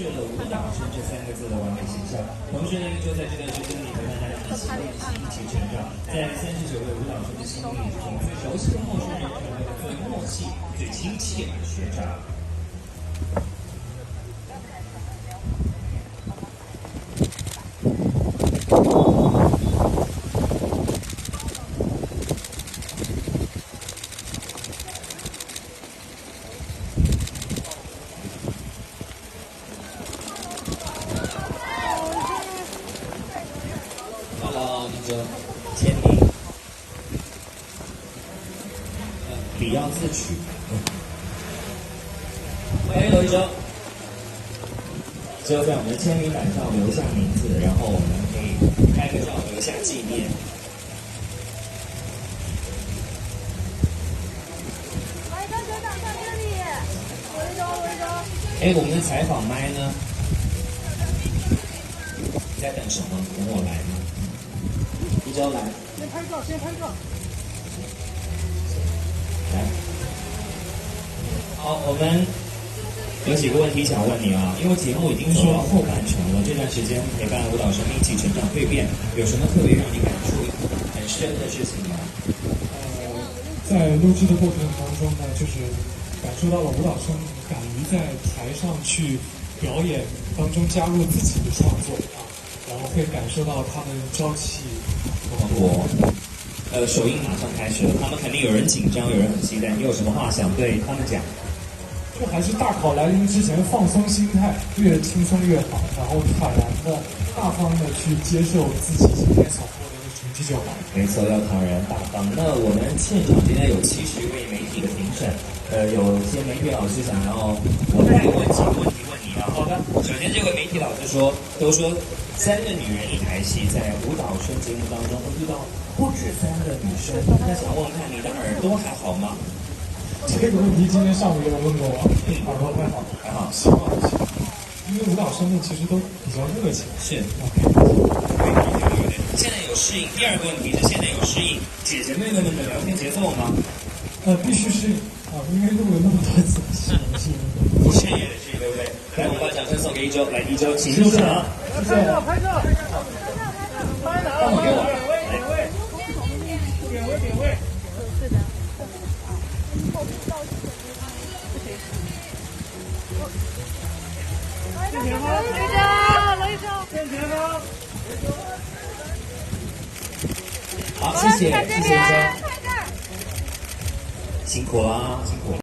确了舞蹈生这3个字的完美形象。同时呢，一周在这段时间里陪伴大家一起练习，一起成长，在39位舞蹈生的心里中，最熟悉的陌生人成为了最默契、最亲切的学长。Hello， 一周，签名，笔要自取。欢迎一周。只有在我们的签名板上留下名字，然后我们可以拍个照留下纪念。来，张学长在这里，围着。哎，我们的采访麦呢？你在等什么？等我来吗？一周来。先拍照。来。好，我们有几个问题想问你啊，因为节目已经走到后半程了，这段时间陪伴舞蹈生一起成长蜕变，有什么特别让你感触很深的事情吗？在录制的过程当中呢，就是感受到了舞蹈生敢于在台上去表演当中加入自己的创作啊，然后会感受到他们朝气蓬勃。首映马上开始了，他们肯定有人紧张，有人很期待，你有什么话想对他们讲？就还是大考来临之前放松心态，越轻松越好，然后坦然的、大方的去接受自己今天所获得的成绩就好。没错，要坦然大方。那我们现场今天有70位媒体的评审，有些媒体老师想要我带问几个问题问你啊。好的，首先这位媒体老师都说3个女人一台戏，在舞蹈生节目当中会遇到不止3个女生，那想问问看你的耳朵还好吗？这个问题今天上午也有问过我，耳朵还好，还好，希望因为舞蹈生们其实都比较热情。是。现在有适应。第二个问题是现在有适应姐姐妹妹们的聊天节奏吗？必须适应啊，因为录了那么多次，是不适应也得适应，对不对？来，我们把掌声送给一周，来一周，请入场。拍照，拍哪？帮我给我。点位。是的。正前方，雷声。正前方。好，谢谢一周，辛苦啦，辛苦。